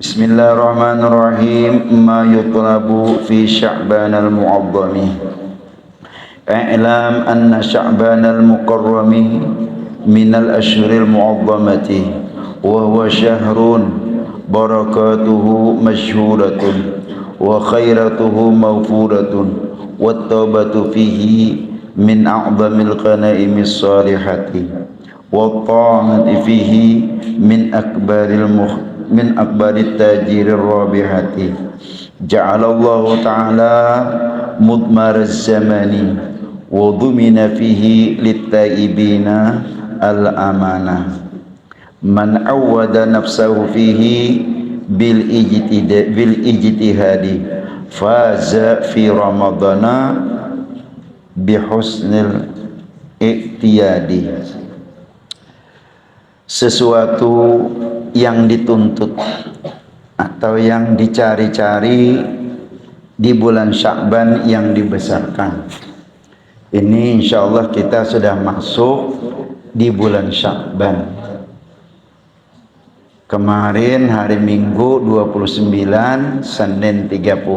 Bismillahirrahmanirrahim. Ma yutlabu fi Sya'ban al-mu'azzami. I'lam anna Sya'ban al-mukarrami min al-ashhuril mu'azzamati wa huwa syahrun barakatuhu masyhuratun wa khairatuhu mawfuratun wa taubatu fihi min a'zamil ghana'imis salihati wa ta'ati fihi min akbarit tajirir rabihati. Ja'alallahu ta'ala mudmaraz zamani wa dhumina fihi littaibina al-amanah. Man awwada nafsahu fihi bil ijtihadi faza fi ramadana bihusnil iqtiyadi. Sesuatu yang dituntut atau yang dicari-cari di bulan Sya'ban yang dibesarkan. Ini insyaallah kita sudah masuk di bulan Sya'ban. Kemarin hari Minggu 29, Senin 30,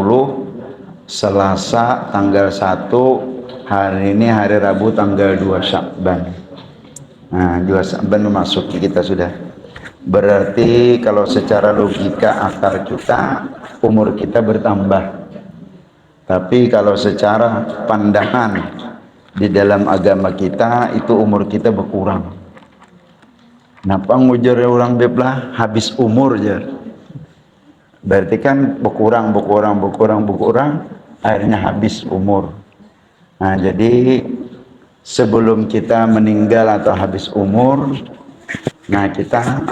Selasa tanggal 1, hari ini hari Rabu tanggal 2 Sya'ban. Nah, 2 Sya'ban memasuki kita sudah. Berarti kalau secara logika akar kita, umur kita bertambah. Tapi kalau secara pandangan di dalam agama kita, itu umur kita berkurang. Napa ngujar orang beblah habis umur jar. Berarti kan berkurang, akhirnya habis umur. Nah, jadi sebelum kita meninggal atau habis umur, nah kita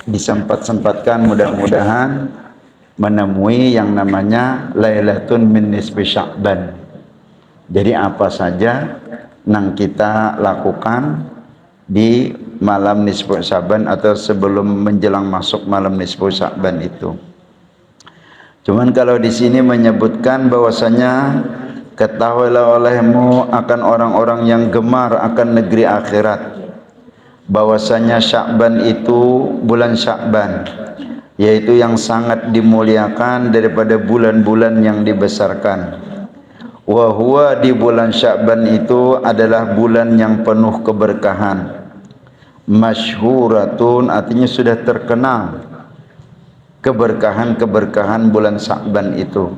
disempat-sempatkan mudah-mudahan menemui yang namanya Lailatun min nisfi Sya'ban. Jadi apa saja yang kita lakukan di malam nisfu Sya'ban atau sebelum menjelang masuk malam nisfu Sya'ban itu. Cuman kalau di sini menyebutkan bahwasanya ketahuilah olehmu akan orang-orang yang gemar akan negeri akhirat, bahwasanya Sya'ban itu bulan Sya'ban, yaitu yang sangat dimuliakan daripada bulan-bulan yang dibesarkan. Wa huwa, di bulan Sya'ban itu adalah bulan yang penuh keberkahan. Masyhuratun, artinya sudah terkenal keberkahan-keberkahan bulan Sya'ban itu.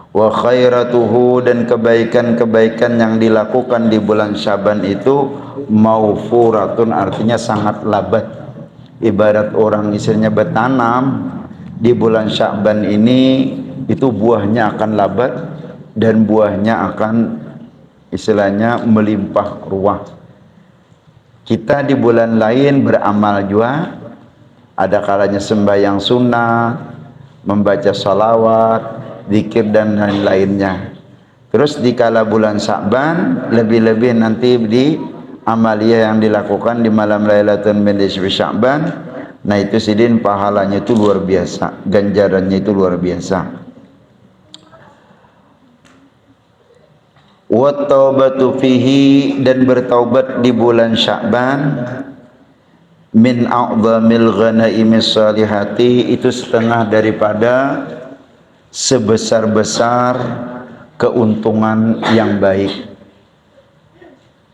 Wa khairatuhu, dan kebaikan-kebaikan yang dilakukan di bulan Sya'ban itu maufuratun, artinya sangat labat. Ibarat orang istilahnya bertanam di bulan Sya'ban ini, itu buahnya akan labat dan buahnya akan istilahnya melimpah ruah. Kita di bulan lain beramal juga, ada kalanya sembahyang sunnah, membaca salawat, zikir dan lain-lainnya. Terus di kala bulan Sya'ban lebih-lebih nanti di amalia yang dilakukan di malam Lailatul min nisfi Sya'ban. Nah itu sidin pahalanya itu luar biasa, ganjarannya itu luar biasa. Wa taubatu fihi, dan bertaubat di bulan Sya'ban, min a'zamil ghana'imis salihati, itu setengah daripada sebesar-besar keuntungan yang baik.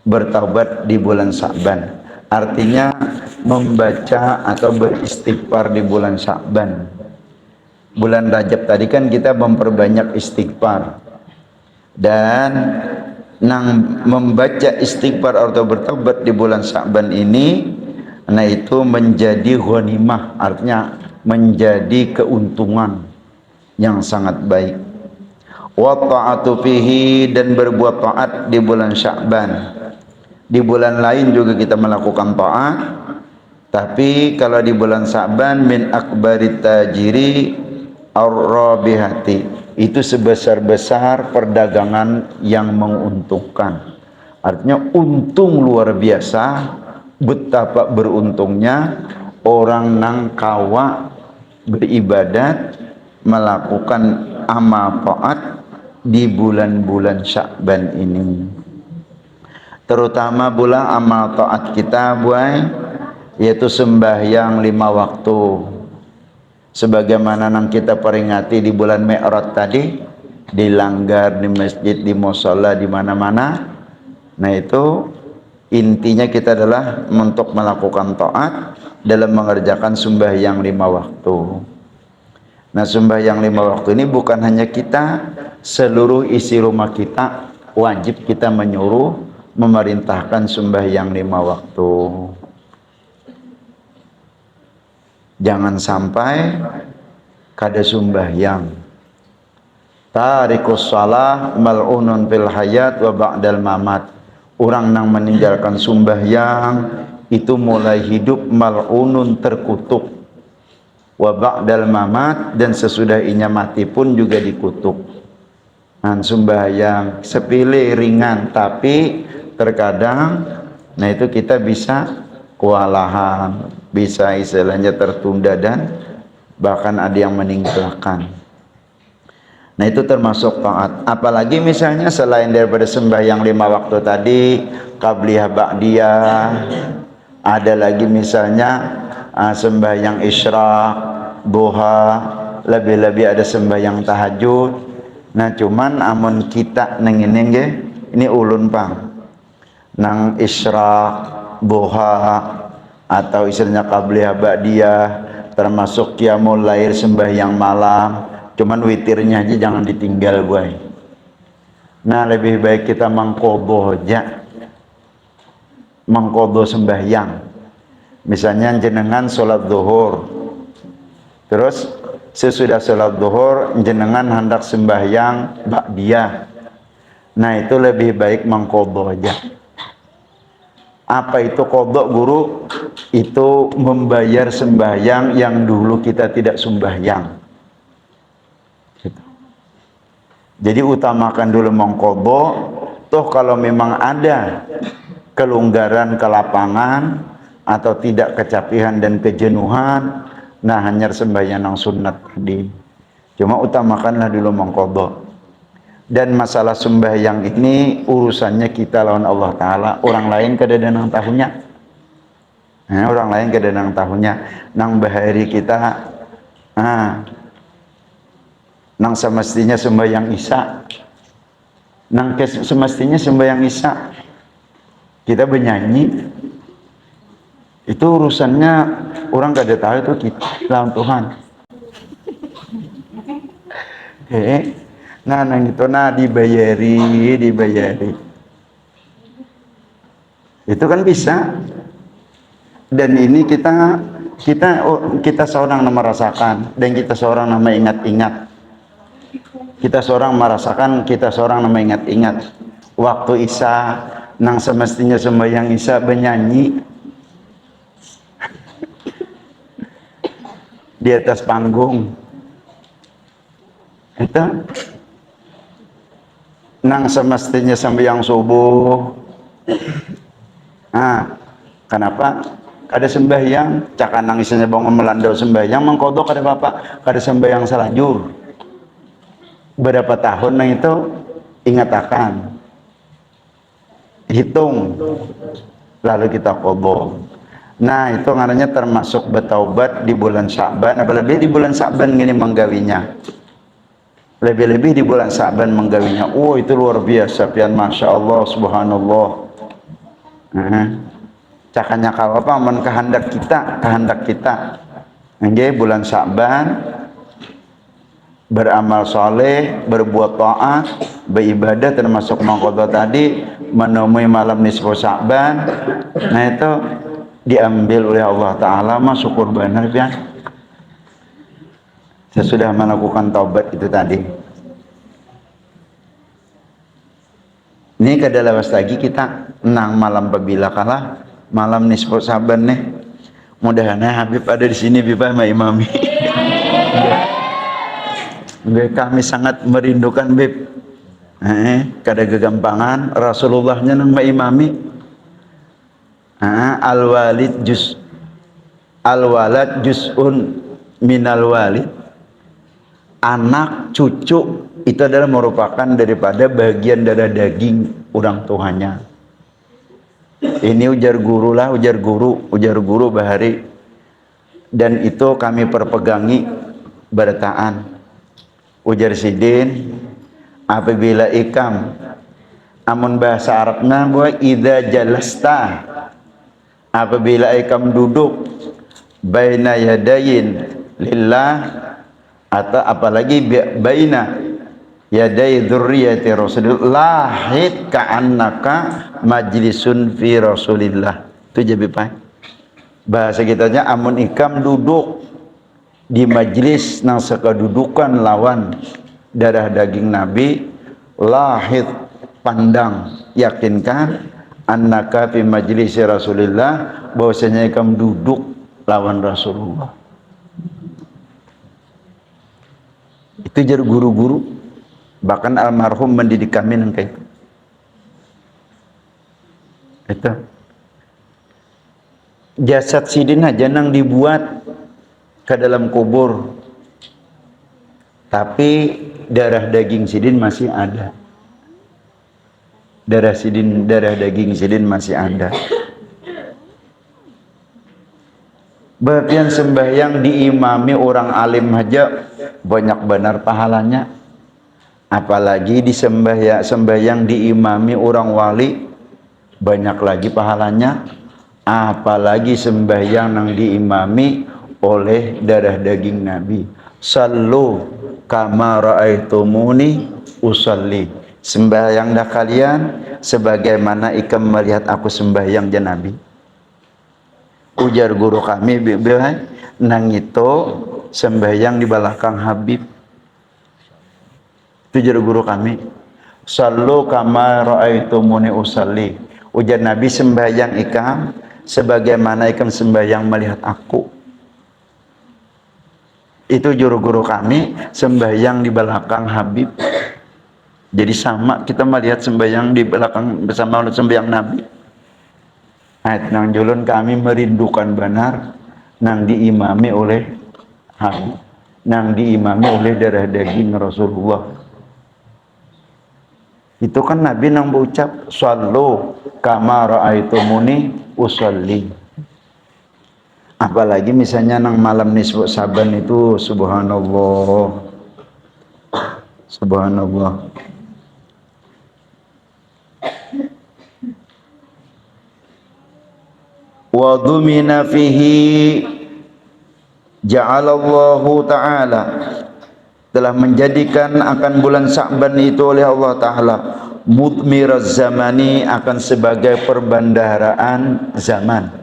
Bertaubat di bulan Sya'ban artinya membaca atau beristighfar di bulan Sya'ban. Bulan Rajab tadi kan kita memperbanyak istighfar, dan membaca istighfar atau bertaubat di bulan Sya'ban ini, nah itu menjadi ghanimah, artinya menjadi keuntungan yang sangat baik. Wa ta'atu fihi, dan berbuat taat di bulan Sya'ban. Di bulan lain juga kita melakukan taat, tapi kalau di bulan Sya'ban min akbarit tajiri ar-rabihati, itu sebesar-besar perdagangan yang menguntungkan. Artinya untung luar biasa, betapa beruntungnya orang nang kawa beribadat, melakukan amal taat di bulan-bulan Sya'ban ini. Terutama bulan amal taat kita, yaitu sembahyang 5 waktu. sebagaimana nang kita peringati di bulan Mi'raj tadi, dilanggar di masjid, di mushola, di mana-mana. Nah itu intinya kita adalah untuk melakukan taat dalam mengerjakan sembahyang 5 waktu. Nah sembahyang 5 waktu ini bukan hanya kita, seluruh isi rumah kita wajib kita menyuruh memerintahkan sembahyang 5 waktu. Jangan sampai kada sembahyang. Tarikus shalah mal'unun fil hayat wa ba'dal mamat. Orang yang meninggalkan sembahyang itu mulai hidup mal'unun, terkutuk. Wa ba'dal mamat, dan sesudah inya mati pun juga dikutuk. Nah, sembahyang sepele ringan, tapi terkadang nah itu kita bisa kewalahan, bisa istilahnya tertunda, dan bahkan ada yang meninggalkan. Nah itu termasuk taat. Apalagi misalnya selain daripada sembahyang 5 waktu tadi, qabliyah ba'diyah, ada lagi misalnya sembahyang isyraq, duha, lebih-lebih ada sembahyang tahajud. Nah cuman amun kita neng ini ulun pang nang isyraq, duha, atau istilahnya qabliyah ba'diyah, termasuk qiyamul lail, sembahyang malam, cuman witirnya aja jangan ditinggal gue. Nah lebih baik kita mengkodoh aja, mengkodoh sembahyang. Misalnya jenengan sholat zuhur, terus sesudah sholat zuhur jenengan hendak sembahyang ba'diyah. Nah itu lebih baik mengkodoh aja. Apa itu kodok, guru? Itu membayar sembahyang yang dulu kita tidak sembahyang. Jadi utamakan dulu mengkodok. Toh kalau memang ada kelonggaran ke lapangan atau tidak kecapihan dan kejenuhan, nah hanya sembahyang yang sunat tadi. Cuma utamakanlah dulu mengkodok. Dan masalah sembahyang ini urusannya kita lawan Allah Ta'ala. Orang lain kadang-kadang tahunya. Nah, orang lain kadang-kadang tahunya. Nang bahari kita, nang semestinya sembahyang isya, nang semestinya sembahyang isya kita bernyanyi, itu urusannya orang kada tahu, itu kita lawan Tuhan. Nah nang itu dibayari, itu kan bisa. Dan ini kita seorang yang merasakan, dan kita seorang yang ingat-ingat. Kita seorang merasakan, kita seorang yang ingat-ingat. Waktu isya, nang semestinya sembahyang isya bernyanyi di atas panggung. Itu nang semestinya sembahyang subuh. Kenapa? Kada sembahyang, cakan nang isinya bangun melandau sembahyang, mengkodok kada bapak, kada sembahyang selajur. Berapa tahun nang itu ingat akan. Hitung. Lalu kita kodok. Nah, itu ngarannya termasuk bertaubat di bulan Sya'ban, apalagi di bulan Sya'ban gini menggawinya. Lebih-lebih di bulan Sya'ban menggawinya. Oh itu luar biasa pian, Masya Allah, Subhanallah. Cakanya kalau apa men kehendak kita. Nggih bulan Sya'ban beramal soleh, berbuat taat, beribadah, termasuk mengqadha tadi, menemui malam nisfu Sya'ban. Nah itu diambil oleh Allah Ta'ala, syukur benar pian. Sesudah melakukan taubat itu tadi. Ini kedalawas lagi kita nang malam babila kalah malam nisfu Sya'ban nih. Mudah-mudahan Habib ada di sini, Bibah sama Imami. Kami sangat merindukan Bib. Kada kegampangan Rasulullahnya nang Imami. Al-walad juz'un minal walid. Anak cucu itu adalah merupakan daripada bagian darah daging orang tuanya. Ini ujar guru bahari. dan itu kami perpegangi bertaan. Ujar Sidin, apabila ikam amun bahasa Arabnya bahwa idza jalasta, apabila ikam duduk baina yadayin lillah, atau apalagi baina yaday dzurriyyati Rasulillah lahid ka'annaka majlisun fi Rasulillah. Itu jadi bahasa kitanya, amun ikam duduk di majlis nang sekadudukan lawan darah daging Nabi, lahid pandang, yakinkan annaka fi majlis Rasulillah, bahwasanya ikam duduk lawan Rasulullah. Itu jadi guru-guru, bahkan almarhum mendidik kami nang kayak itu. Jasad Sidin aja nang dibuat ke dalam kubur, tapi darah daging Sidin masih ada. Darah daging Sidin masih ada. Bagian sembahyang diimami orang alim aja banyak benar pahalanya, apalagi di sembahyang diimami orang wali banyak lagi pahalanya, apalagi sembahyang yang diimami oleh darah daging Nabi. Sallu kama ra'aitumuni usalli, sembahyang dah kalian sebagaimana ikam melihat aku sembahyang ya Nabi. Ujar guru kami bilang, nang itu sembahyang di belakang Habib. Itu ujar guru kami, sallu kama ra'aitumuni usalli, ujar Nabi sembahyang ikam sebagaimana ikam sembahyang melihat aku. Itu guru kami sembahyang di belakang Habib. Jadi sama kita melihat sembahyang di belakang bersama sembahyang Nabi. Ayat nang julun kami merindukan benar nang diimami oleh Habib, nang diimami oleh darah daging Rasulullah. Itu kan Nabi nang berucap sallu kama ra'aitumuni usalli. Apalagi misalnya nang malam nisfu Saban itu, subhanallah, subhanallah. Wa dhumina fihi ja'alallahu ta'ala, telah menjadikan akan bulan Sa'ban itu oleh Allah Ta'ala mudmiraz zamani, akan sebagai perbendaharaan zaman.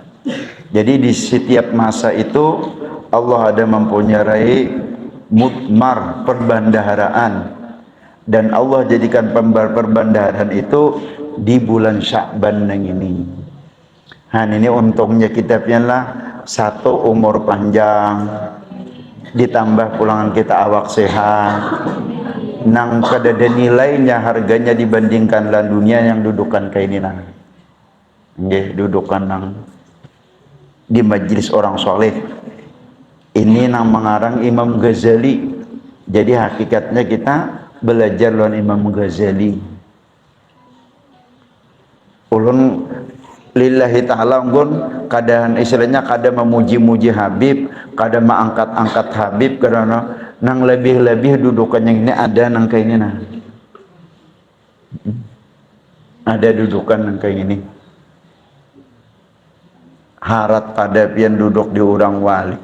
Jadi di setiap masa itu Allah ada mempunyai mudmar, perbendaharaan, dan Allah jadikan perbendaharaan itu di bulan Sya'ban yang ini. Nah ini untungnya kitabnya lah, satu umur panjang, ditambah pulangan kita awak sehat, nang kadada nilainya harganya dibandingkan lah dunia yang dudukan kayak ini nang, dudukan nang di majlis orang soleh. Ini nang mengarang Imam Ghazali. Jadi hakikatnya kita belajar lawan Imam Ghazali. Ulun lillahi ta'ala nggon kadang istilahnya kadang memuji-muji Habib, kadang mengangkat-angkat Habib, karena nang lebih-lebih dudukan yang ini ada nang kayak ini nah. Ada dudukan nang kayak ini. Harat pada pian duduk di orang wali.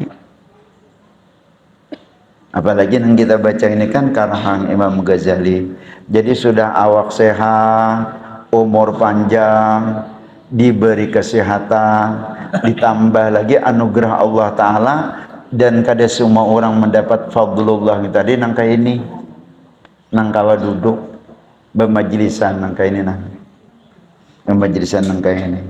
Apalagi yang kita baca ini kan karang Imam Ghazali. Jadi sudah awak sehat, umur panjang, diberi kesehatan, ditambah lagi anugerah Allah Ta'ala, dan kada semua orang mendapat fadlullah tadi nang kayak ini, nang kawa duduk bermajlisan nang kayak ini, nang bermajlisan nang kayak ini.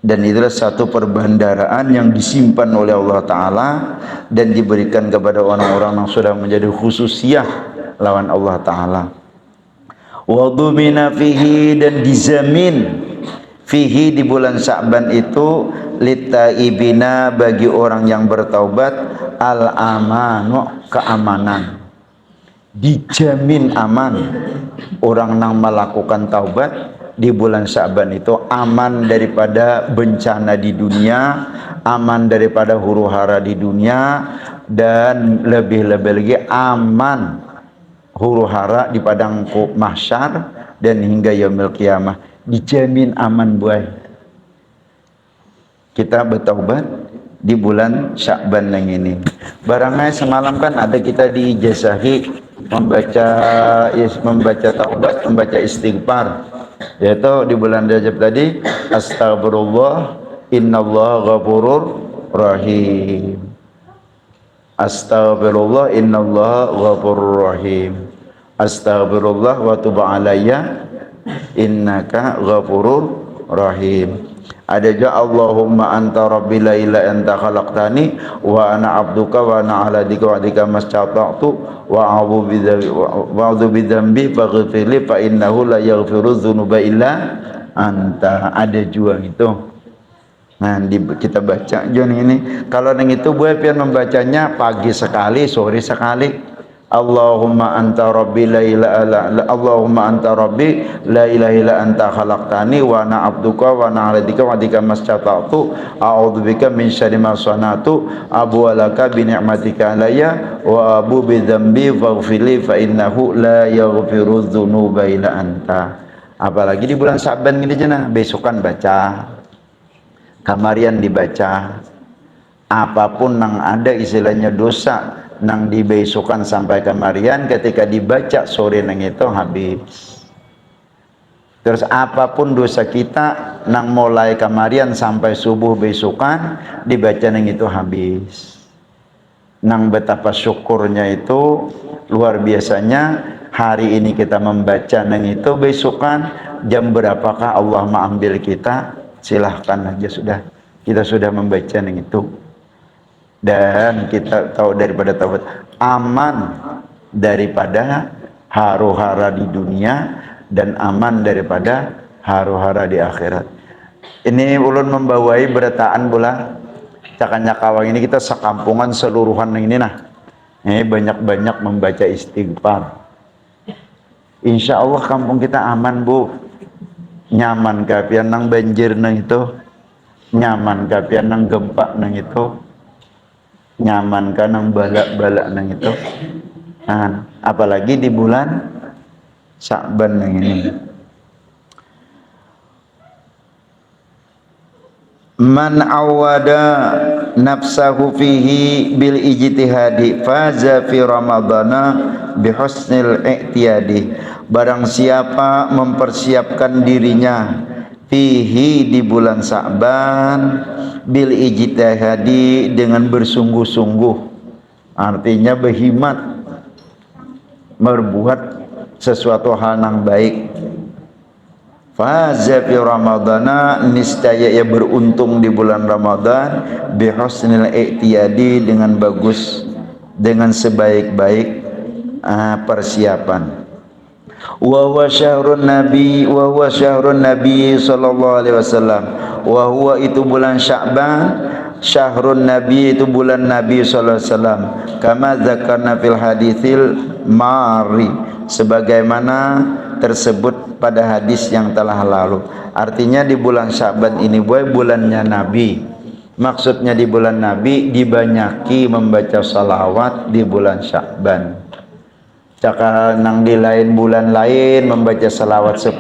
Dan itulah satu perbendaharaan yang disimpan oleh Allah Ta'ala dan diberikan kepada orang-orang yang sudah menjadi khususiyah lawan Allah Ta'ala. Wa dhumina fihi, dan dijamin fihi di bulan Sya'ban itu litaibina, bagi orang yang bertaubat, al-amanu, keamanan. Dijamin aman orang yang melakukan taubat, di bulan Sya'ban itu aman daripada bencana di dunia, aman daripada huru-hara di dunia, dan lebih-lebih lagi aman huru-hara di padang mahsyar dan hingga yaumil qiyamah. Dijamin aman buai. Kita bertaubat di bulan Sya'ban yang ini. Barangnya semalam kan ada kita diijazahi membaca taubat, membaca istighfar. Yaitu di bulan Rajab tadi, astagfirullah innallaha ghafurur rahim. Astagfirullah innallaha ghafurur rahim. Astagfirullah wa tub alayya innaka ghafurur rahim. Ada juga Allahumma anta rabbi la ilaha anta khalaqtani wa ana abduka wa ana ala dika wa dika mastata'tu wa a'udzu bidzambi faghfirli fa innahu la yaghfiru dzunuba illa anta. Ada juga itu. Nah, kita baca Jon ini. Kalau yang itu gue pian membacanya pagi sekali, sore sekali. Allahumma anta rabbi la ilaha Allahumma anta rabbi la ilaha illa anta khalaqtani wa ana abduka wa ana 'alaika wa dika mastata'tu a'udzubika min syarri ma sana'tu abu alaka bi ni'matika alayya wa abu bi dzambi faghfirli fa innahu la yaghfiru dzunuba illa anta. Apalagi di bulan Sya'ban gini cenah, besokan baca, kamarian dibaca, apapun yang ada istilahnya dosa nang dibesokan sampai kemarian, ketika dibaca sore nang itu habis. Terus apapun dosa kita nang mulai kemarian sampai subuh besokan dibaca nang itu habis. Nang betapa syukurnya itu luar biasanya. Hari ini kita membaca nang itu, besokan jam berapakah Allah mengambil kita, silahkan aja sudah. Kita sudah membaca nang itu. Dan kita tahu daripada taubat aman daripada haru-hara di dunia dan aman daripada haru-hara di akhirat. Ini ulun membawai berataan bola cakanya kawang ini kita sekampungan seluruhan ini nah. Ini banyak-banyak membaca istighfar. Insya Allah kampung kita aman bu. Nyaman kapian nang banjir nang itu, nyaman kapian nang gempa nang itu, nyaman kan nang balak-balak nang itu. Nah, apalagi di bulan Sya'ban nang ini. Man awada nafsahu fihi bil ijtihadi faza fi ramadana bi husnil i'tiyadi. Barang siapa mempersiapkan dirinya fihi di bulan Sya'ban bil ijtihadi dengan bersungguh-sungguh, artinya berhimmat berbuat sesuatu hal yang baik. Faza fi ramadana, niscaya ia beruntung di bulan Ramadan bi husnil i'tiyadi, dengan bagus, dengan sebaik-baik persiapan. Wa huwa syahrun nabi sallallahu alaihi wasallam. Wa huwa itu bulan Sya'ban, syahrun nabi itu bulan Nabi sallallahu alaihi wasallam. Kama dzakarna fil haditsil mari, sebagaimana tersebut pada hadis yang telah lalu. Artinya di bulan Sya'ban ini bulannya Nabi. Maksudnya di bulan Nabi dibanyaki membaca salawat di bulan Sya'ban. Cakal nang di lain bulan lain membaca salawat 10,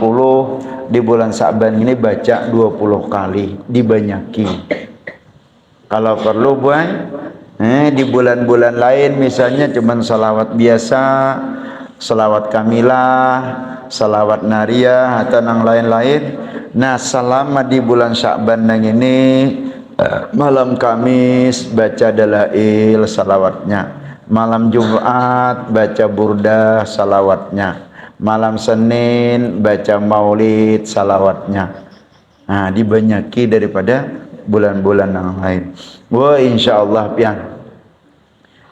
di bulan Sya'ban ini baca 20 kali, dibanyaki. Kalau perlu di bulan-bulan lain misalnya cuman salawat biasa, salawat kamilah, salawat nariyah atau nang lain-lain. Nah, selama di bulan Sya'ban nang ini malam Kamis baca dalail salawatnya, malam Jumat baca burdah salawatnya, malam Senin baca maulid salawatnya. Nah, dibanyaki daripada bulan-bulan yang lain. Wah, insyaallah pian.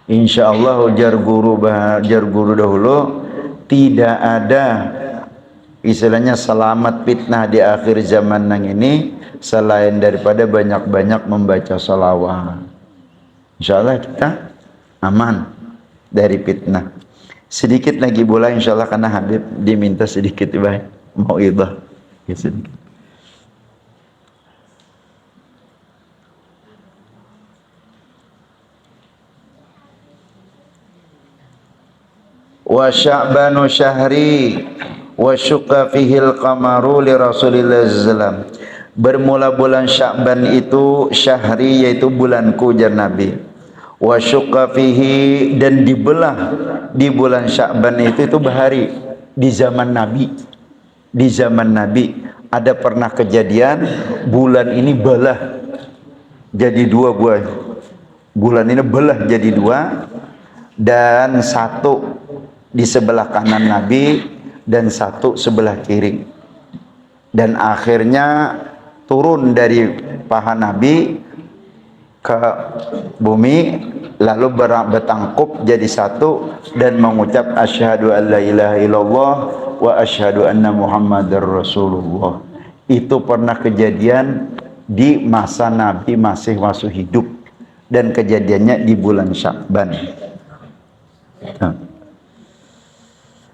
Insyaallah jar guru dahulu tidak ada istilahnya selamat fitnah di akhir zaman nang ini selain daripada banyak-banyak membaca salawat. Insyaallah kita aman dari fitnah. Sedikit lagi bola insyaallah, karena Habib diminta sedikit baik mau idah. sedikit. Wa sya'banu syahri wa syuqa fihil qamaru li Rasulillah sallam. Bermula bulan Sya'ban itu syahri, yaitu bulanku, jar Nabi. Wa syuqa fihi, dan dibelah di bulan Sya'ban itu bahari di zaman Nabi. Di zaman Nabi ada pernah kejadian bulan ini belah jadi dua, bulan ini belah jadi dua, dan satu di sebelah kanan Nabi dan satu sebelah kiri, dan akhirnya turun dari paha Nabi ke bumi, lalu bertangkup jadi satu dan mengucap asyhadu an la ilaha illallah wa asyhadu anna muhammadar rasulullah. Itu pernah kejadian di masa Nabi masih hidup, dan kejadiannya di bulan Sya'ban.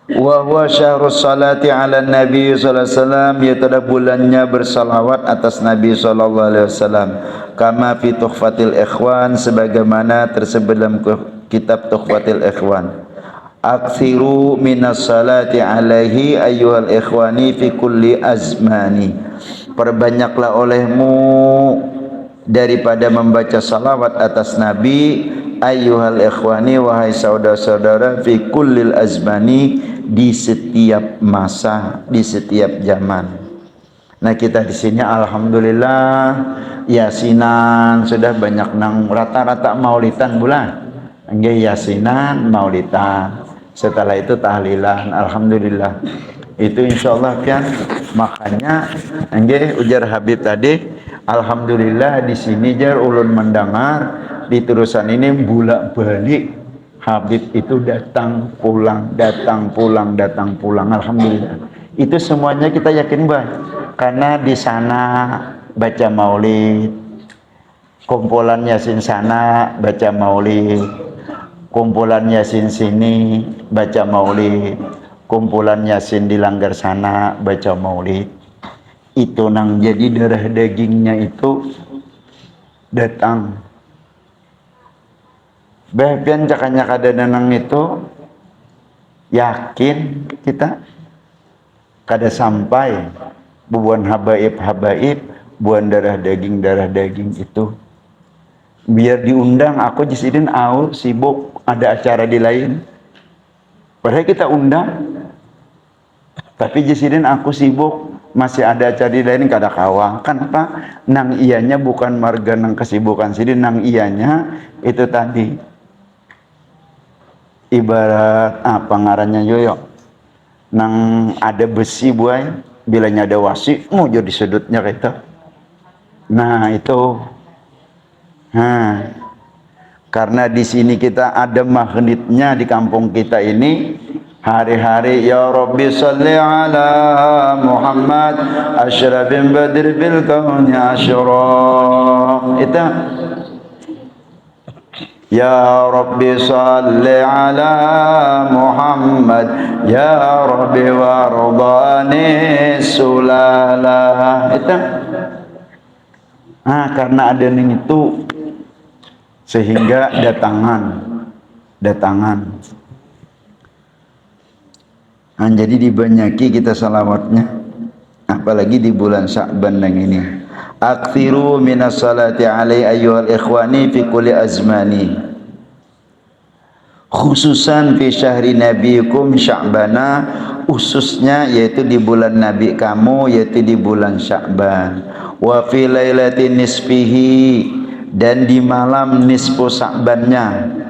Wa huwa syahrus salati ala nabi sallallahu alaihi wasallam, yaitu bulannya bersalawat atas Nabi sallallahu alaihi wasallam, kama fi tuhfatil ikhwan, sebagaimana tersebut dalam kitab tuhfatil ikhwan. Aktsiru minas salati alaihi ayyuhal ikhwani fi kulli azmani, perbanyaklah olehmu daripada membaca salawat atas Nabi, ayyuhal ikhwani, wahai saudara-saudara, fi kullil azmani, di setiap masa, di setiap zaman. Nah, kita di sini alhamdulillah yasinan sudah banyak nang rata-rata maulidan bulan. Nggih, yasinan, maulidan. Setelah itu tahlilan, alhamdulillah. Itu insyaallah kan. Makanya nggih ujar Habib tadi, alhamdulillah di sini jar ulun mendengar di terusan ini bolak-balik Habib itu datang pulang, datang pulang, datang pulang. Alhamdulillah. Itu semuanya kita yakin baik, karena di sana baca maulid, kumpulan yasin sana baca maulid, kumpulan yasin sini baca maulid, kumpulan yasin di Langgar sana baca maulid. Itu nang jadi darah dagingnya itu datang. Bahkan cakanya kadadanang itu yakin kita kada sampai buan habaib, buan darah daging itu. Biar diundang, aku jisidin sibuk ada acara di lain. Padahal kita undang, tapi jisidin aku sibuk masih ada acara di lain kada kawa. Kenapa? Nang ianya bukan marga nang kesibukan sidin, nang ianya itu tadi. Ibarat apa ngarannya yoyo, nang ada besi buai, bilanya ada wasi mujur di sudutnya kita. Nah itu, karena di sini kita ada magnetnya di kampung kita ini. Hari-hari ya Rabbi salli ala Muhammad asyrafin badr bil kauni asyraf. Itu ya Rabbi salli ala Muhammad ya Rabbi wardani sulalah. Itu karena ada ning itu sehingga datangan. Jadi dibanyaki kita salawatnya, apalagi di bulan Sya'ban yang ini. Aktsiru minas salati alaihi ayyuhal ikhwani fi kulli azmani, khususan fi syahri nabiyikum Sya'bana, khususnya yaitu di bulan nabi kamu, yaitu di bulan Sya'ban. Wa fi lailatin nisfihi, dan di malam nisfu Sya'bannya.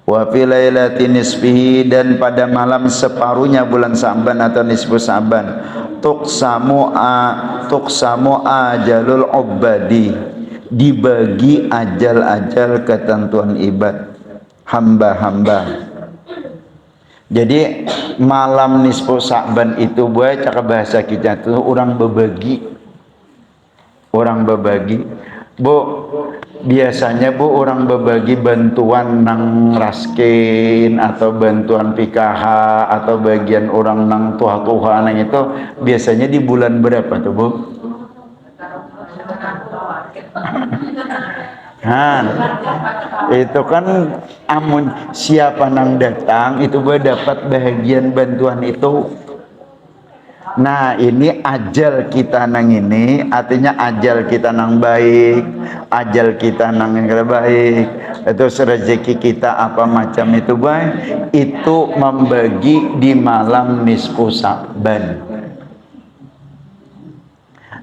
Wa fi lailatin nisfihi, dan pada malam separuhnya bulan Sya'ban atau nisfu Sya'ban. Tuqsamu ajalul ubadi, dibagi ajal-ajal ketentuan ibad hamba-hamba. Jadi malam nisfu Sya'ban itu buat cakap bahasa kita itu orang berbagi. Bu, biasanya Bu orang berbagi bantuan nang raskin atau bantuan PKH atau bagian orang nang tuha-tuha nang itu biasanya di bulan berapa tuh Bu? Han, itu kan amun siapa nang datang itu gue dapat bagian bantuan itu. Nah ini ajal kita nang ini artinya ajal kita nang baik, ajal kita nang yang baik, itu rezeki kita apa macam itu baik, itu membagi di malam nisfu Sa'ban.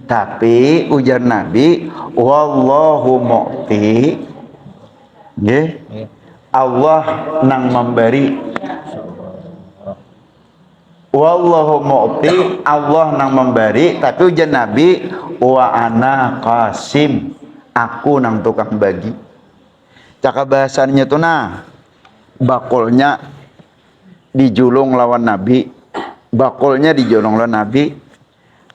Tapi ujar Nabi, wallahu mu'ti, nggih, Allah nang memberi. Wallahu mu'ti, Allah nang memberi. Tapi ujar Nabi, wa ana qasim, aku nang tukang bagi. Caka bahasanya tuh nah, bakulnya dijulung lawan Nabi, bakulnya dijulung lawan Nabi.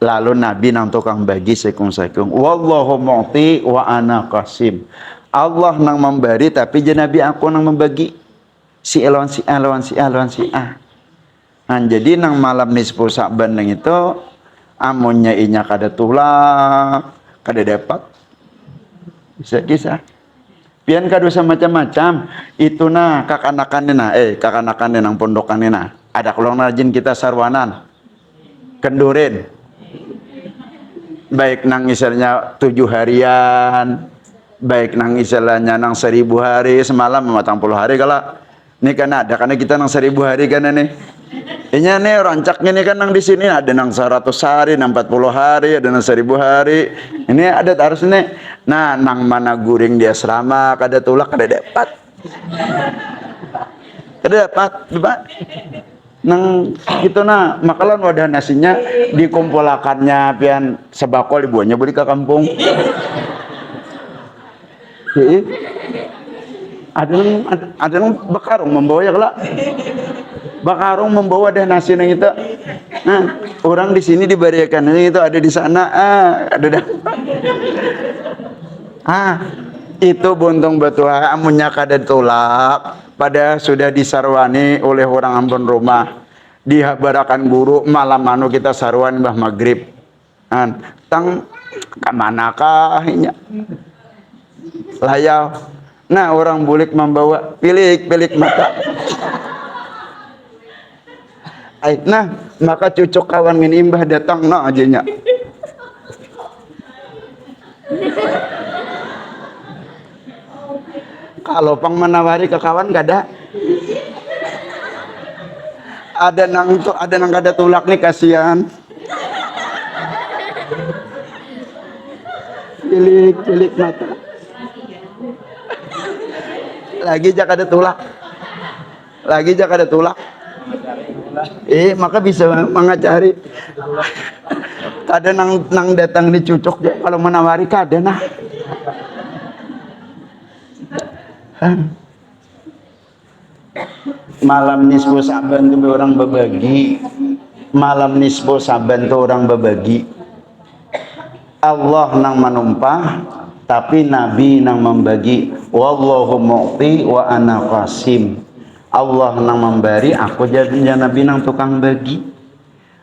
Lalu Nabi nang tukang bagi sekung-sekung. Wallahu mu'ti wa ana qasim. Allah nang memberi tapi je Nabi aku nang membagi. Si lawan si A lawan si A lawan si A. Nah, jadi nang malam nisfu Sa'ban nang itu amunnya inya kada tulak, kada dapat. Bisa kisah. Pian kadosa macam-macam. Itu nah kakanakan nang pondokan nah. Ada kulong rajin kita sarwanan. Kendurin. Baik nang misalnya 7 harian, baik nang istilahnya nang 1000 hari, semalam 40 hari kala. Ini kan ada karena kita nang 1000 hari kan nih. Ini nih rancaknya nih kan nang di sini ada nang 100 hari, nang 40 hari, ada nang 1000 hari. Ini ada harus nih. Nah, nang mana guring dia asrama kada tulak kada dapat. Kada dapat, Pak. Nang gitu nah makalan wadah nasinya dikumpulakannya pian sebakol dibuatnya beli ke kampung. Jadi ada yang bakarung membawa ya kelak. Bakarung membawa dah nasi nang itu. Nah, orang di sini diberikan itu ada di sana ada dah. Itu buntung betua amunnya kada tulak. Pada sudah disarwani oleh orang ampun rumah, dihabarakan guru malam anu kita sarwan bah maghrib, tang kemanakah inya layau. Nah orang bulik membawa pilik mata. Nah maka cucuk kawan ngin imbah datang no ajanya. Kalau pang menawari ke kawan gak ada. Ada nang kada tulak nih kasihan. Pilik mata. Lagi jak ada tulak. Maka bisa mengacari. Kada nang datang dicucuk kalau menawari kada nah. Malam nisfu Sa'ban itu orang berbagi. Malam nisfu Sa'ban itu orang berbagi. Allah nang menumpah tapi Nabi nang membagi. Wallahu mu'ti wa ana qasim. Allah nang memberi, aku jadi Nabi nang tukang bagi.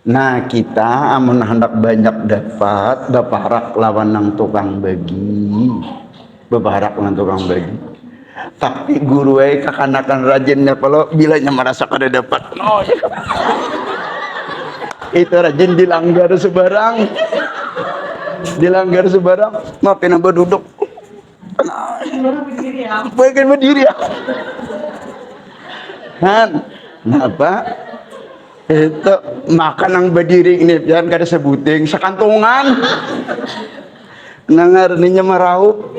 Nah kita amun hendak banyak dapat beparak lawan nang tukang bagi. Beparak lawan tukang bagi. Tapi guru kakanakan rajinnya kalau bilanya merasa kada dapat no, ya. Itu rajin dilanggar sebarang maafin apa duduk bagian berdiri ya kan kenapa itu makan yang berdiri ini jangan kada sebuting sekantungan nangarninya meraup.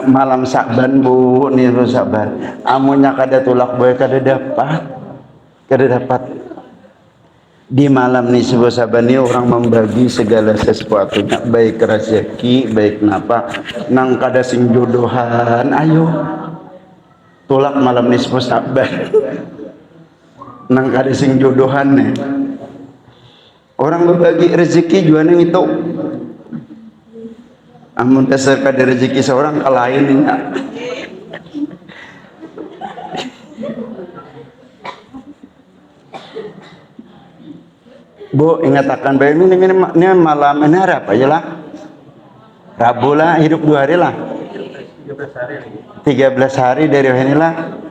Malam Sa'ban Bu, niru Sa'ban. Amunnya kada tulak boy kada dapat. Di malam nisfu Sa'ban ini orang membagi segala sesuatunya, baik rezeki, baik napa. Nang kada sing jodohan, ayo tulak malam nisfu Sa'ban. Nang kada sing jodohan nih. Orang berbagi rezeki jualan itu. Amun dasar kada rezeki seorang kalain. Bu, ingatakan baik ini malam ini hari apa aja lah? Rabu lah, hidup 2 hari lah. 13 hari dari inilah.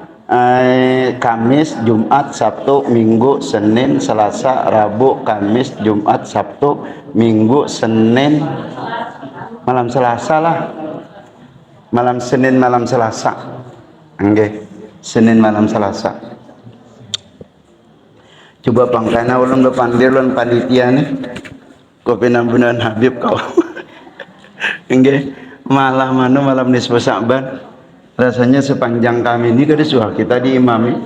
Kamis, Jumat, Sabtu, Minggu, Senin, Selasa, Rabu, Kamis, Jumat, Sabtu, Minggu, Senin, malam Selasa lah. Malam Senin, malam Selasa. Oke, Senin malam Selasa. Coba pangkana ulun bepandir ulun panitia nih. Kopi nambunan Habib kau. Oke, malam nisfu Sa'ban. Rasanya sepanjang kami ini kada suah kita diimami.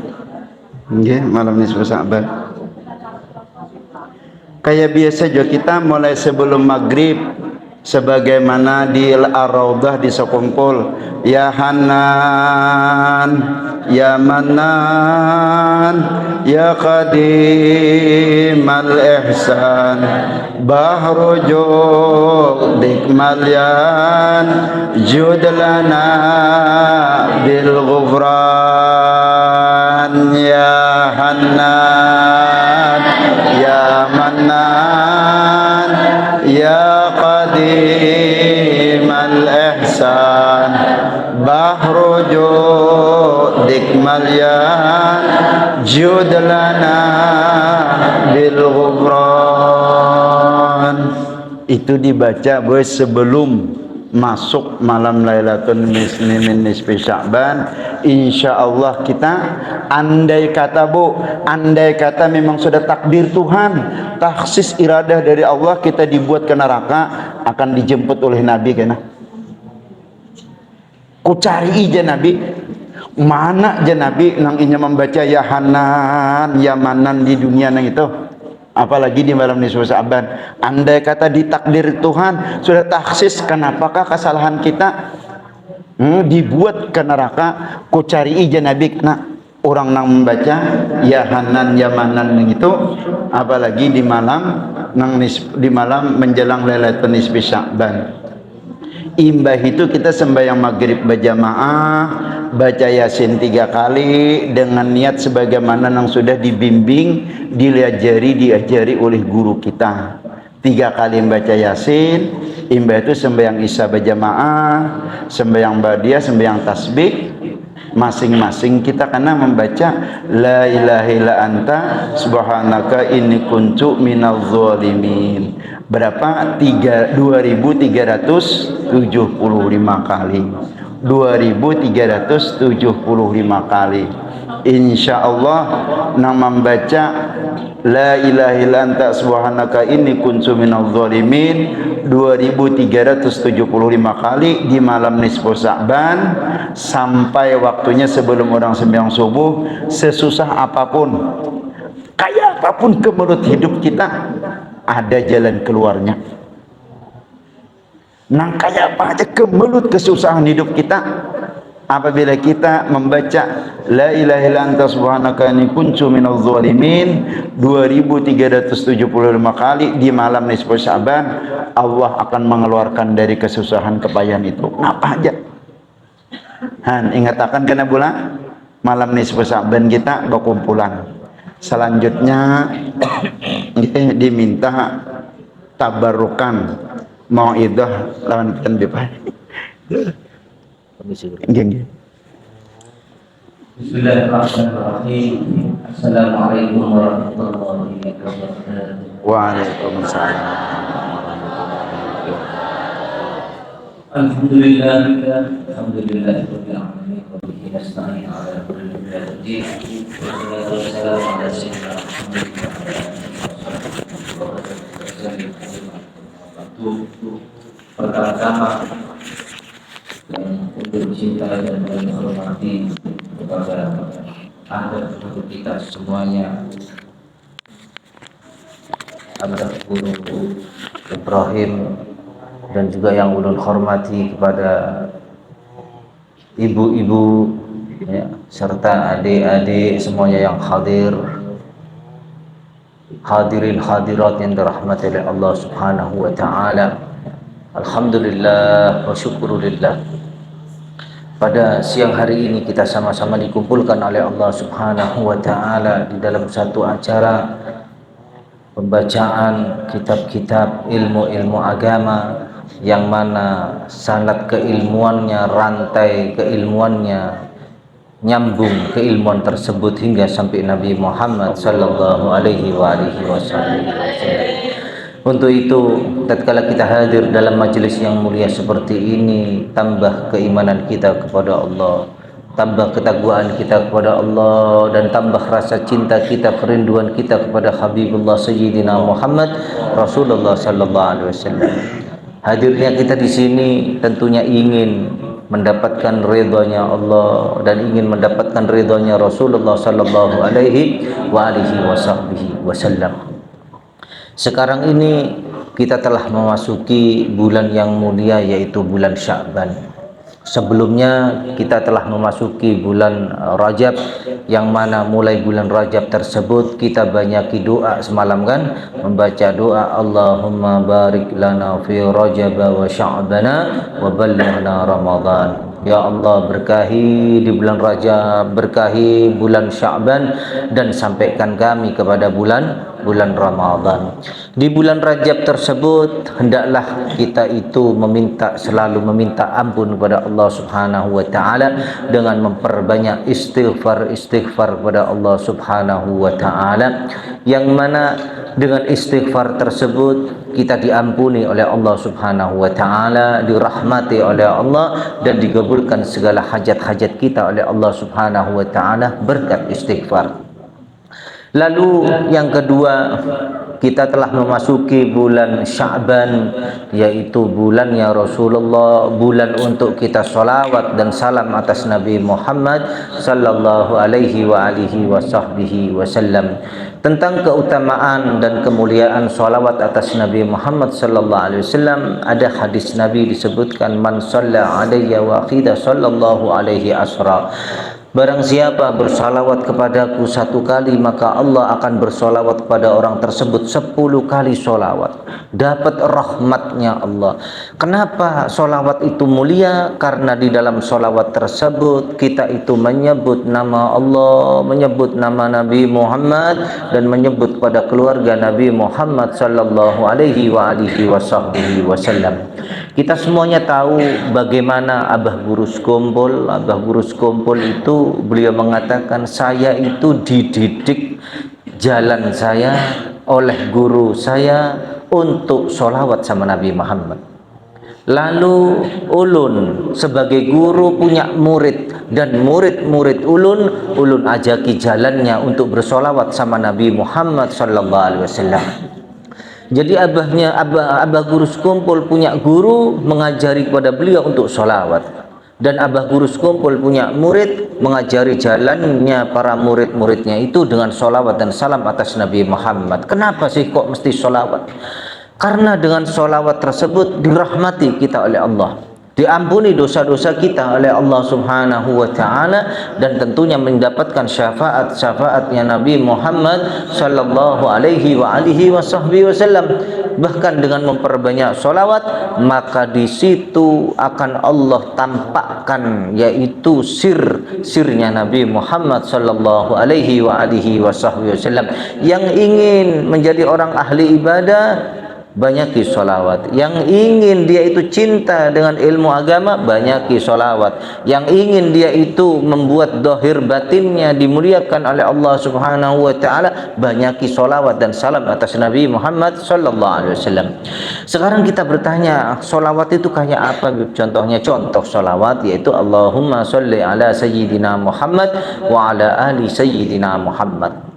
Oke, malam nisfu Sa'ban. Kayak biasa juga kita mulai sebelum maghrib, sebagaimana di Ar-Raudhah di sekumpul, ya Hanan, ya Manan, ya Qadimal Ihsan, Bahru Judik Malyan, Judlana bil Ghufran, ya Hanan, ya Manan, ya Qadimal Ihsan, Bahru Judik Malyan, Judlana bil Ghufran. Itu dibaca boy sebelum masuk malam Lailatul Nisfi Sya'ban. Insyaallah kita andai kata memang sudah takdir Tuhan, taksis iradah dari Allah, kita dibuat ke neraka, akan dijemput oleh Nabi kena. Ku cari ija Nabi, mana aja Nabi nang inya membaca ya Hanan ya Manan di dunia nang itu, apalagi di malam nisfu Sa'ban. Andai kata ditakdir Tuhan sudah taksis, kenapakah kesalahan kita dibuat ke neraka? Ku cari ija Nabi kena orang nang membaca ya Hanan ya Manan itu, apalagi di malam menjelang Lailatul Nisfi Sya'ban. Imbah itu kita sembahyang maghrib berjamaah, baca Yasin 3 kali dengan niat sebagaimana yang sudah dibimbing, diajari oleh guru kita. 3 kali membaca Yasin. Imbah itu sembahyang Isya berjamaah, sembahyang Badiah, sembahyang tasbih. Masing-masing kita kena membaca la ilaha illa anta subhanaka inni kuntu minadz zalimin. Berapa? 2375 kali. 2375 kali. Insyaallah nang membaca la ilaha illa anta subhanaka inni kuntu minadz zalimin 2375 kali di malam nisfu Sa'ban, sampai waktunya sebelum orang sembahyang subuh. Sesusah apapun, kayak apapun kemelut hidup kita, ada jalan keluarnya. Nang kayak apa aja kemelut kesusahan hidup kita, apabila kita membaca la ilaha illa anta subhanaka inni kuntu minadz zalimin 2375 kali di malam nisfu Sa'ban, Allah akan mengeluarkan dari kesusahan kepayahan itu. Apa aja? Han ingatakan kena pula malam nisfu Sa'ban kita berkumpulan. Selanjutnya diminta tabarukan mau'idah lawan tanbih. Bismillahirrahmanirrahim. Assalamualaikum warahmatullahi wabarakatuh. Waalaikumsalam. Alhamdulillah, alhamdulillahirabbil alamin wa bihi nasta'in 'ala kulli syai'in. Wassalatu wassalamu 'ala sayyidina Muhammadin wa 'ala alihi wasallam. Pertama-tama yang untuk dicintai dan menghormati kepada Anda, untuk kita semuanya, Anda Guru Ibrahim, dan juga yang ulun hormati kepada ibu-ibu ya, serta adik-adik semuanya yang hadirin hadirat yang dirahmati oleh Allah Subhanahu wa taala. Alhamdulillah wa syukurillah. Pada siang hari ini kita sama-sama dikumpulkan oleh Allah Subhanahu wa taala di dalam satu acara pembacaan kitab-kitab ilmu-ilmu agama yang mana sanad keilmuannya, rantai keilmuannya nyambung keilmuan tersebut hingga sampai Nabi Muhammad sallallahu alaihi wasallam. Untuk itu, tatkala kita hadir dalam majelis yang mulia seperti ini, tambah keimanan kita kepada Allah, tambah ketakwaan kita kepada Allah, dan tambah rasa cinta kita, kerinduan kita kepada Habibullah Sayyidina Muhammad Rasulullah sallallahu alaihi wasallam. Hadirnya kita di sini tentunya ingin mendapatkan ridhonya Allah dan ingin mendapatkan ridhonya Rasulullah sallallahu alaihi wasallam. Sekarang ini kita telah memasuki bulan yang mulia, yaitu bulan Sya'ban. Sebelumnya kita telah memasuki bulan Rajab, yang mana mulai bulan Rajab tersebut kita banyaki doa semalam kan, membaca doa Allahumma barik lana fi Rajab wa Sya'bana wa ballighna Ramadan. Ya Allah, berkahi di bulan Rajab, berkahi bulan Sya'ban, dan sampaikan kami kepada bulan Ramadan. Di bulan Rajab tersebut hendaklah kita itu selalu meminta ampun kepada Allah Subhanahu wa taala dengan memperbanyak istighfar kepada Allah Subhanahu wa taala, yang mana dengan istighfar tersebut kita diampuni oleh Allah Subhanahu wa taala, dirahmati oleh Allah, dan dikabulkan segala hajat-hajat kita oleh Allah Subhanahu wa taala berkat istighfar. Lalu yang kedua, kita telah memasuki bulan Sya'ban, yaitu bulannya Rasulullah, bulan untuk kita sholawat dan salam atas Nabi Muhammad sallallahu alaihi wasallam. Tentang keutamaan dan kemuliaan sholawat atas Nabi Muhammad sallallahu alaihi wasallam, ada hadis Nabi disebutkan, man shalla alayya wa qida sallallahu alaihi asra. Barang siapa bersalawat kepadaku 1 kali, maka Allah akan bersalawat kepada orang tersebut 10 kali salawat. Dapat rahmatnya Allah. Kenapa salawat itu mulia? Karena di dalam salawat tersebut kita itu menyebut nama Allah, menyebut nama Nabi Muhammad, dan menyebut pada keluarga Nabi Muhammad sallallahu alaihi wasallam. Kita semuanya tahu bagaimana Abah Guru Skumpul. Abah Guru Skumpul itu beliau mengatakan, saya itu dididik jalan saya oleh guru saya untuk sholawat sama Nabi Muhammad. Lalu ulun sebagai guru punya murid, dan murid-murid ulun ajaki jalannya untuk bersolawat sama Nabi Muhammad sallallahu alaihi wasallam. Jadi Abah Guru Skumpul punya guru mengajari kepada beliau untuk sholawat, dan Abah Guru Skumpul punya murid mengajari jalannya para murid-muridnya itu dengan sholawat dan salam atas Nabi Muhammad. Kenapa sih kok mesti sholawat? Karena dengan sholawat tersebut dirahmati kita oleh Allah, diampuni dosa-dosa kita oleh Allah Subhanahu wa taala, dan tentunya mendapatkan syafaat-syafaatnya Nabi Muhammad sallallahu alaihi wasallam. Bahkan dengan memperbanyak sholawat, maka di situ akan Allah tampakkan, yaitu sirnya Nabi Muhammad sallallahu alaihi wasallam. Yang ingin menjadi orang ahli ibadah, banyaki sholawat. Yang ingin dia itu cinta dengan ilmu agama, banyaki sholawat. Yang ingin dia itu membuat dohir batinnya dimuliakan oleh Allah Subhanahu wa taala, banyaki sholawat dan salam atas Nabi Muhammad sallallahu alaihi wasallam. Sekarang kita bertanya, sholawat itu kayak apa? Contoh sholawat yaitu Allahumma sholli ala sayyidina Muhammad wa ala ali sayyidina Muhammad.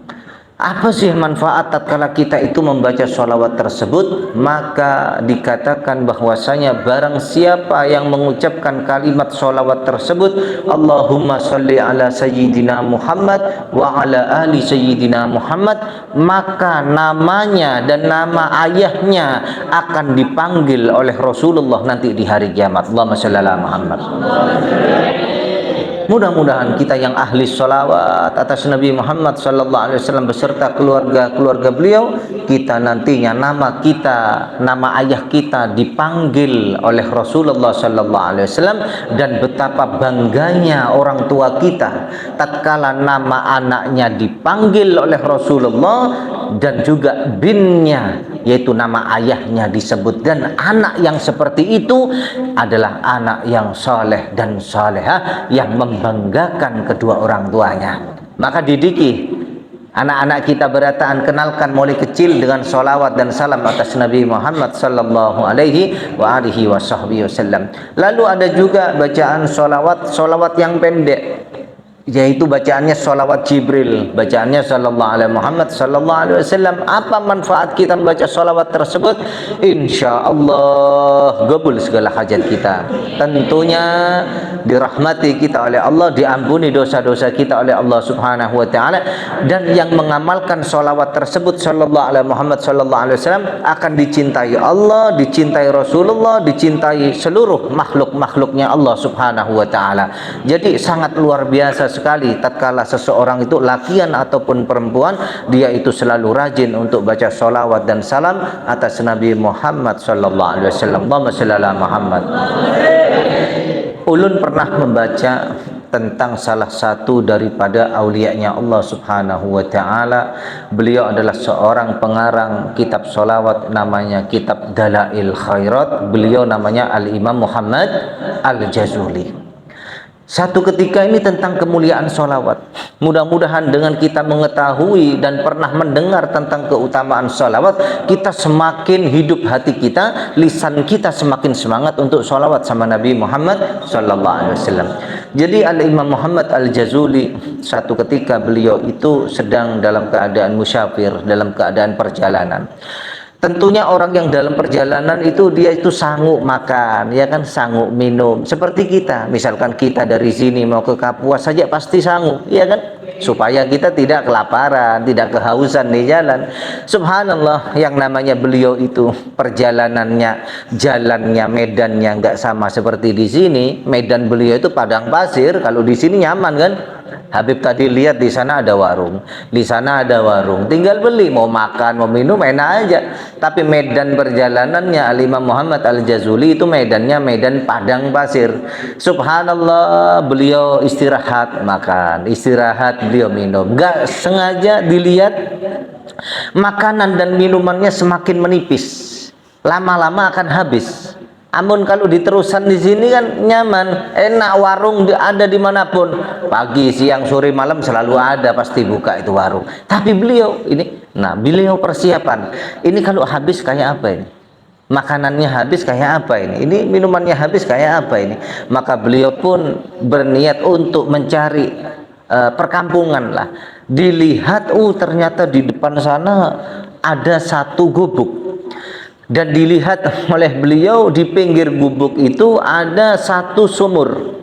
Apa sih manfaat tatkala kita itu membaca sholawat tersebut? Maka dikatakan bahwasanya barang siapa yang mengucapkan kalimat sholawat tersebut, Allahumma sholli ala sayyidina Muhammad wa ala ali sayyidina Muhammad, maka namanya dan nama ayahnya akan dipanggil oleh Rasulullah nanti di hari kiamat. Allahumma sholli ala Muhammad. Mudah-mudahan kita yang ahli sholawat atas Nabi Muhammad sallallahu alaihi wasallam beserta keluarga-keluarga beliau, kita nantinya nama ayah kita dipanggil oleh Rasulullah sallallahu alaihi wasallam, dan betapa bangganya orang tua kita tatkala nama anaknya dipanggil oleh Rasulullah dan juga binnya, yaitu nama ayahnya disebut. Dan anak yang seperti itu adalah anak yang soleh dan solehah yang membanggakan kedua orang tuanya. Maka didiki anak-anak kita berataan, kenalkan mulai kecil dengan sholawat dan salam atas Nabi Muhammad sallallahu alaihi wasallam. Lalu ada juga bacaan sholawat yang pendek, yaitu bacaannya sholawat Jibril, bacaannya sallallahu alaihi Muhammad sallallahu alaihi wasallam. Apa manfaat kita membaca sholawat tersebut? Insya Allah gabul segala hajat kita, tentunya dirahmati kita oleh Allah, diampuni dosa-dosa kita oleh Allah subhanahu wa ta'ala. Dan yang mengamalkan sholawat tersebut sallallahu alaihi Muhammad sallallahu alaihi wasallam akan dicintai Allah, dicintai Rasulullah, dicintai seluruh makhluk-makhluknya Allah subhanahu wa ta'ala. Jadi sangat luar biasa sekali tatkala seseorang itu, lakian ataupun perempuan, dia itu selalu rajin untuk baca sholawat dan salam atas Nabi Muhammad sallallahu alaihi wasallam. Allahumma shalli ala Muhammad. Ulun pernah membaca tentang salah satu daripada aulianya Allah subhanahu wa ta'ala. Beliau adalah seorang pengarang kitab sholawat, namanya kitab Dalail Khairat. Beliau namanya Al-Imam Muhammad Al-Jazuli. Satu ketika ini tentang kemuliaan sholawat. Mudah-mudahan dengan kita mengetahui dan pernah mendengar tentang keutamaan sholawat, kita semakin hidup hati kita, lisan kita semakin semangat untuk sholawat sama Nabi Muhammad sallallahu alaihi wasallam. Jadi Al-Imam Muhammad Al-Jazuli, satu ketika beliau itu sedang dalam keadaan musyafir, dalam keadaan perjalanan. Tentunya orang yang dalam perjalanan itu dia itu sanggup makan, ya kan, sanggup minum. Seperti kita, misalkan kita dari sini mau ke Kapuas saja pasti sanggup, ya kan, supaya kita tidak kelaparan, tidak kehausan di jalan. Subhanallah, yang namanya beliau itu perjalanannya, jalannya, medannya nggak sama seperti di sini. Medan beliau itu padang pasir, kalau di sini nyaman kan. Habib tadi lihat di sana ada warung, di sana ada warung, tinggal beli, mau makan, mau minum enak aja. Tapi medan perjalanannya Al-Imam Muhammad Al-Jazuli itu medannya medan padang pasir. Subhanallah, beliau istirahat makan, istirahat beliau minum. Gak sengaja dilihat makanan dan minumannya semakin menipis, lama-lama akan habis. Amun kalau diterusan di sini kan nyaman, enak, warung ada dimanapun, pagi, siang, sore, malam selalu ada, pasti buka itu warung. Tapi beliau ini, nah beliau persiapan, ini kalau habis kayak apa ini? Makanannya habis kayak apa ini? Ini minumannya habis kayak apa ini? Maka beliau pun berniat untuk mencari perkampungan lah. Dilihat, ternyata di depan sana ada satu gubuk. Dan dilihat oleh beliau di pinggir gubuk itu ada satu sumur.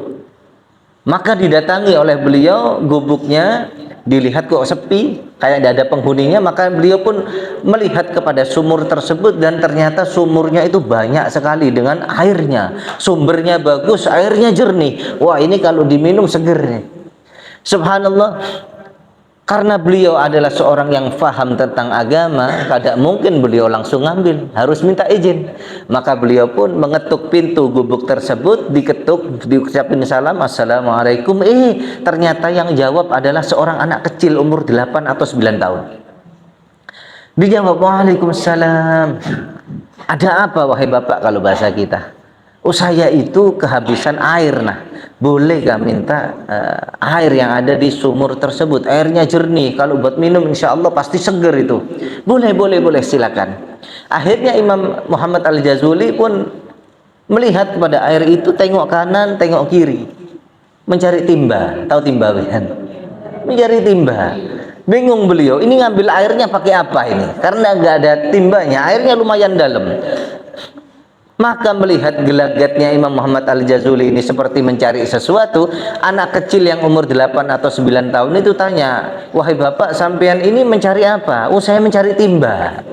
Maka didatangi oleh beliau gubuknya, dilihat kok sepi, kayak tidak ada penghuninya. Maka beliau pun melihat kepada sumur tersebut, dan ternyata sumurnya itu banyak sekali dengan airnya. Sumbernya bagus, airnya jernih. Wah, ini kalau diminum seger nih. Subhanallah. Karena beliau adalah seorang yang faham tentang agama, tidak mungkin beliau langsung ngambil, harus minta izin. Maka beliau pun mengetuk pintu gubuk tersebut, diketuk, diucapin salam, assalamualaikum. Ternyata yang jawab adalah seorang anak kecil umur 8 atau 9 tahun. Dijawab, waalaikumsalam. Ada apa wahai bapak, kalau bahasa kita? Saya itu kehabisan air. Nah, bolehkah minta air yang ada di sumur tersebut? Airnya jernih, kalau buat minum insya Allah pasti seger itu. Boleh, silakan. Akhirnya Imam Muhammad Al-Jazuli pun melihat kepada air itu, tengok kanan, tengok kiri, mencari timba. Tahu timba kan? Mencari timba. Bingung beliau, ini ngambil airnya pakai apa ini? Karena nggak ada timbanya, airnya lumayan dalam. Maka melihat gelagatnya Imam Muhammad Al-Jazuli ini seperti mencari sesuatu, anak kecil yang umur 8 atau 9 tahun itu tanya, wahai bapak, sampean ini mencari apa? Saya mencari timba.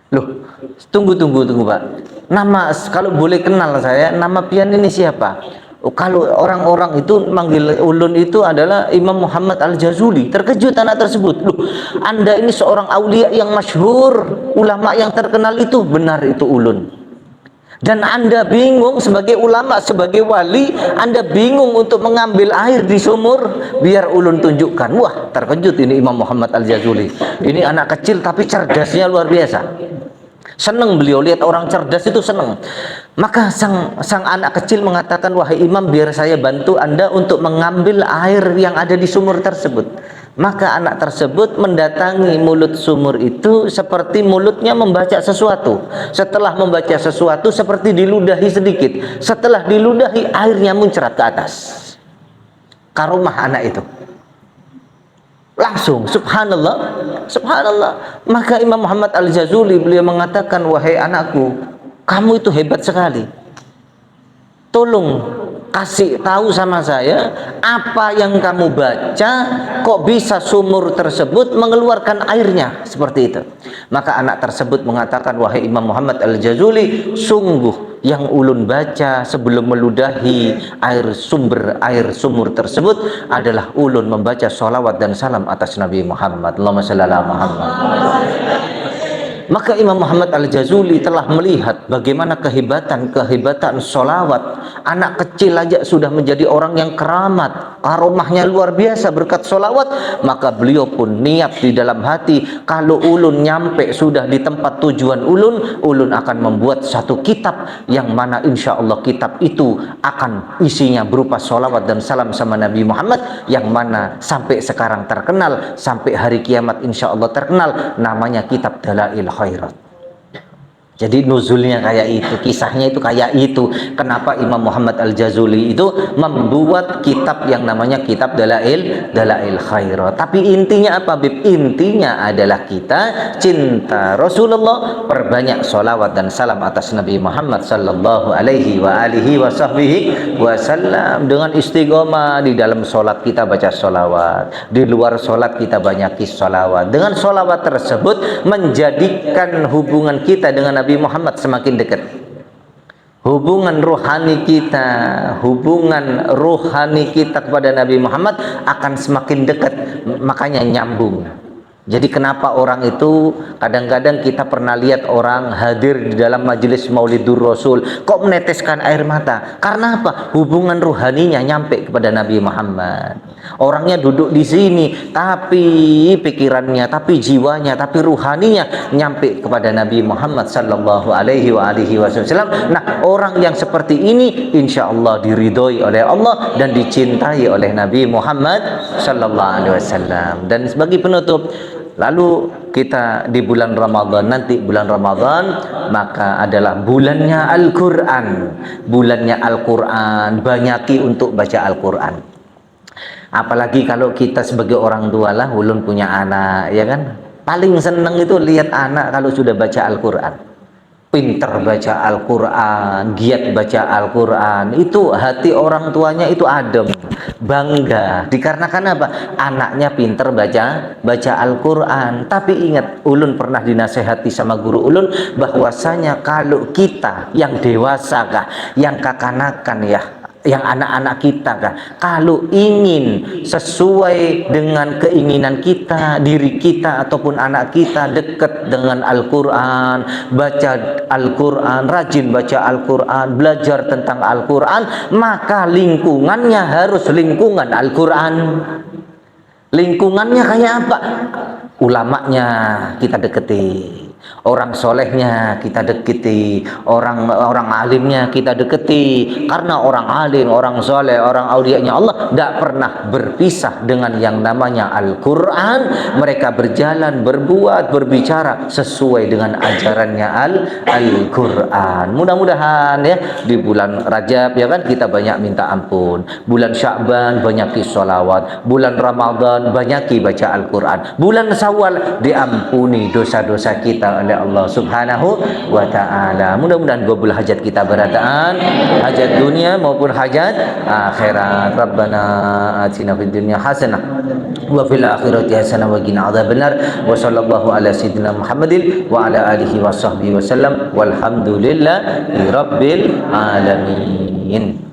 Loh, tunggu pak. Nama, kalau boleh kenal saya, nama pian ini siapa? Kalau orang-orang itu manggil ulun itu adalah Imam Muhammad Al-Jazuli. Terkejut anak tersebut. Loh, Anda ini seorang aulia yang masyhur, ulama yang terkenal itu. Benar, itu ulun. Dan Anda bingung sebagai ulama, sebagai wali, Anda bingung untuk mengambil air di sumur. Biar ulun tunjukkan. Wah, terkejut ini Imam Muhammad Al-Jazuli. Ini anak kecil tapi cerdasnya luar biasa. Senang beliau lihat orang cerdas itu, senang. Maka sang anak kecil mengatakan, wahai imam, biar saya bantu Anda untuk mengambil air yang ada di sumur tersebut. Maka anak tersebut mendatangi mulut sumur itu seperti mulutnya membaca sesuatu. Setelah membaca sesuatu seperti diludahi sedikit. Setelah diludahi, airnya muncrat ke atas. Karomah anak itu. Langsung, subhanallah, subhanallah. Maka Imam Muhammad Al-Jazuli beliau mengatakan, wahai anakku, kamu itu hebat sekali. Tolong kasih tahu sama saya apa yang kamu baca, kok bisa sumur tersebut mengeluarkan airnya seperti itu. Maka anak tersebut mengatakan, wahai Imam Muhammad Al-Jazuli, sungguh yang ulun baca sebelum meludahi air sumur tersebut adalah ulun membaca sholawat dan salam atas Nabi Muhammad. Allahumma shalli ala Muhammad. Maka Imam Muhammad Al-Jazuli telah melihat bagaimana kehebatan sholawat. Anak kecil aja sudah menjadi orang yang keramat, karomahnya luar biasa berkat sholawat. Maka beliau pun niat di dalam hati, kalau ulun nyampe sudah di tempat tujuan ulun akan membuat satu kitab, yang mana insya Allah kitab itu akan isinya berupa sholawat dan salam sama Nabi Muhammad, yang mana sampai sekarang terkenal, sampai hari kiamat insya Allah terkenal, namanya kitab Dalail Khairat. Jadi nuzulnya kayak itu, kisahnya itu kayak itu. Kenapa Imam Muhammad Al-Jazuli itu membuat kitab yang namanya kitab Dalail Khairat. Tapi intinya apa, Bib? Intinya adalah kita cinta Rasulullah, perbanyak sholawat dan salam atas Nabi Muhammad sallallahu alaihi wa alihi wa sahbihi wasallam. Dengan istiqomah di dalam sholat kita baca sholawat, di luar sholat kita banyaki sholawat. Dengan sholawat tersebut menjadikan hubungan kita dengan Nabi Muhammad semakin dekat. Hubungan rohani kita kepada Nabi Muhammad akan semakin dekat, makanya nyambung. Jadi kenapa orang itu kadang-kadang kita pernah lihat orang hadir di dalam majelis Maulidur Rasul kok meneteskan air mata? Karena apa? Hubungan ruhaninya nyampe kepada Nabi Muhammad. Orangnya duduk di sini, tapi pikirannya, tapi jiwanya, tapi ruhaninya nyampe kepada Nabi Muhammad sallallahu alaihi wasallam. Nah, orang yang seperti ini insya Allah diridhoi oleh Allah dan dicintai oleh Nabi Muhammad sallallahu alaihi wasallam. Dan sebagai penutup, lalu kita di bulan Ramadan, nanti bulan Ramadan maka adalah bulannya Al-Quran. Bulannya Al-Quran, banyaki untuk baca Al-Quran. Apalagi kalau kita sebagai orang tua lah, ulun punya anak, ya kan? Paling seneng itu lihat anak kalau sudah baca Al-Quran. Pinter baca Al-Quran, giat baca Al-Quran, itu hati orang tuanya itu adem, bangga. Dikarenakan apa? Anaknya pinter baca Al-Quran. Tapi ingat, ulun pernah dinasehati sama guru ulun bahwasanya kalau kita yang dewasa kah, yang kakanakan ya, yang anak-anak kita kan, kalau ingin sesuai dengan keinginan kita, diri kita ataupun anak kita dekat dengan Al-Quran, baca Al-Quran, rajin baca Al-Quran, belajar tentang Al-Quran, maka lingkungannya harus lingkungan Al-Quran. Lingkungannya kayak apa? Ulamanya kita deketi, orang solehnya kita deketi, orang alimnya kita deketi. Karena orang alim, orang soleh, orang aulianya Allah tidak pernah berpisah dengan yang namanya Al-Quran. Mereka berjalan, berbuat, berbicara sesuai dengan ajarannya Al-Quran. Mudah-mudahan ya di bulan Rajab ya kan kita banyak minta ampun, bulan Sya'ban banyaki sholawat, bulan Ramadan banyaki baca Al-Quran, bulan Syawal diampuni dosa-dosa kita oleh Allah Subhanahu wa ta'ala. Mudah-mudahan gobul hajat kita berataan, hajat dunia maupun hajat akhirat. Rabbana atina fid dunya hasanah wa fil akhirati hasanah wa qina adzabannar. Wa sallallahu ala sayyidina Muhammadin wa ala alihi wa sahbihi wasallam walhamdulillahi rabbil alamin.